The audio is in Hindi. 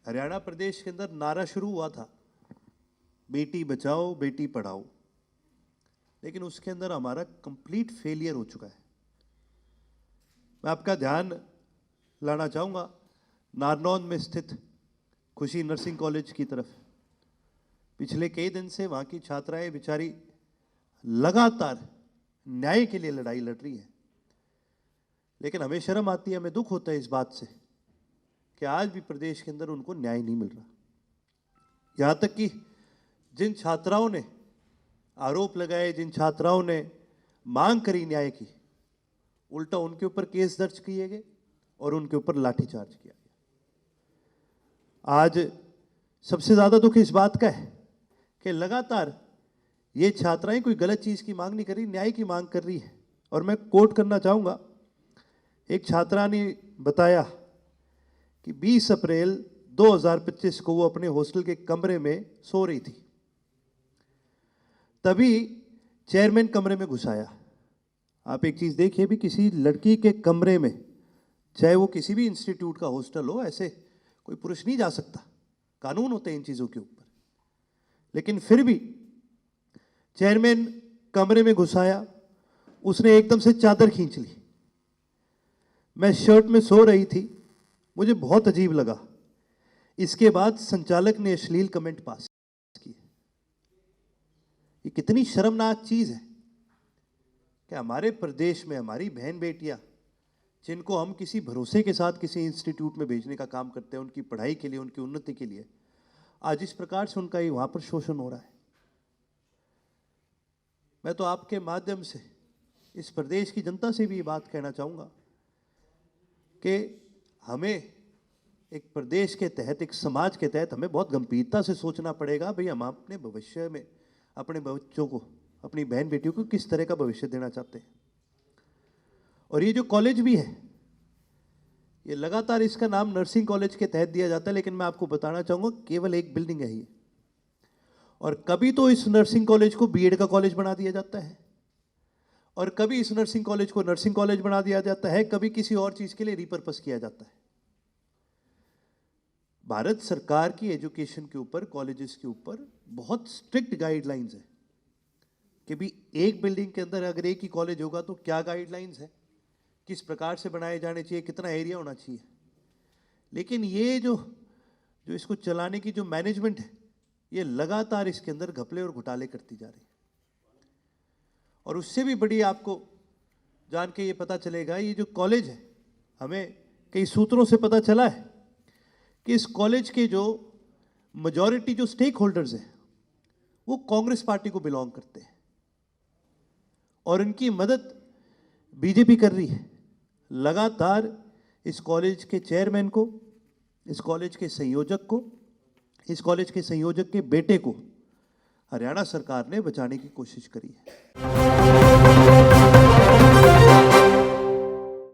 हरियाणा प्रदेश के अंदर नारा शुरू हुआ था, बेटी बचाओ बेटी पढ़ाओ, लेकिन उसके अंदर हमारा कंप्लीट फेलियर हो चुका है। मैं आपका ध्यान लाना चाहूँगा नारनौंद में स्थित खुशी नर्सिंग कॉलेज की तरफ। पिछले कई दिन से वहाँ की छात्राएं बेचारी लगातार न्याय के लिए लड़ाई लड़ रही है, लेकिन हमें शर्म आती है, हमें दुख होता है इस बात से कि आज भी प्रदेश के अंदर उनको न्याय नहीं मिल रहा। यहाँ तक कि जिन छात्राओं ने आरोप लगाए, जिन छात्राओं ने मांग करी न्याय की, उल्टा उनके ऊपर केस दर्ज किए गए और उनके ऊपर लाठीचार्ज किया गया। आज सबसे ज्यादा दुख इस बात का है कि लगातार ये छात्राएं कोई गलत चीज की मांग नहीं कर रही, न्याय की मांग कर रही है। और मैं कोट करना चाहूंगा, एक छात्रा ने बताया कि 20 अप्रैल 2025 को वो अपने हॉस्टल के कमरे में सो रही थी, तभी चेयरमैन कमरे में घुस आया। आप एक चीज देखिए, भी किसी लड़की के कमरे में, चाहे वो किसी भी इंस्टीट्यूट का हॉस्टल हो, ऐसे कोई पुरुष नहीं जा सकता, कानून होते हैं इन चीजों के ऊपर। लेकिन फिर भी चेयरमैन कमरे में घुस आया, उसने एकदम से चादर खींच ली। मैं शर्ट में सो रही थी, मुझे बहुत अजीब लगा। इसके बाद संचालक ने अश्लील कमेंट पास किए। ये कितनी शर्मनाक चीज है कि हमारे प्रदेश में हमारी बहन बेटियां, जिनको हम किसी भरोसे के साथ किसी इंस्टीट्यूट में भेजने का काम करते हैं, उनकी पढ़ाई के लिए, उनकी उन्नति के लिए, आज इस प्रकार से उनका वहां पर शोषण हो रहा है। मैं तो आपके माध्यम से इस प्रदेश की जनता से भी ये बात कहना चाहूंगा कि हमें एक प्रदेश के तहत, एक समाज के तहत हमें बहुत गंभीरता से सोचना पड़ेगा। भाई, हम अपने भविष्य में अपने बच्चों को, अपनी बहन बेटियों को किस तरह का भविष्य देना चाहते हैं। और ये जो कॉलेज भी है, ये लगातार इसका नाम नर्सिंग कॉलेज के तहत दिया जाता है, लेकिन मैं आपको बताना चाहूंगा केवल एक बिल्डिंग है ये। और कभी तो इस नर्सिंग कॉलेज को बीएड का कॉलेज बना दिया जाता है, और कभी इस नर्सिंग कॉलेज को नर्सिंग कॉलेज बना दिया जाता है, कभी किसी और चीज के लिए रिपर्पस किया जाता है। भारत सरकार की एजुकेशन के ऊपर, कॉलेजेस के ऊपर बहुत स्ट्रिक्ट गाइडलाइंस है कि भी एक बिल्डिंग के अंदर अगर एक ही कॉलेज होगा तो क्या गाइडलाइंस है, किस प्रकार से बनाए जाने चाहिए, कितना एरिया होना चाहिए। लेकिन ये जो इसको चलाने की जो मैनेजमेंट है, ये लगातार इसके अंदर घपले और घोटाले करती जा रही है। और उससे भी बड़ी आपको जान के ये पता चलेगा, ये जो कॉलेज है, हमें कई सूत्रों से पता चला है कि इस कॉलेज के जो मेजॉरिटी जो स्टेक होल्डर्स हैं, वो कांग्रेस पार्टी को बिलोंग करते हैं और इनकी मदद बीजेपी कर रही है। लगातार इस कॉलेज के चेयरमैन को, इस कॉलेज के संयोजक को, इस कॉलेज के संयोजक के बेटे को हरियाणा सरकार ने बचाने की कोशिश करी है।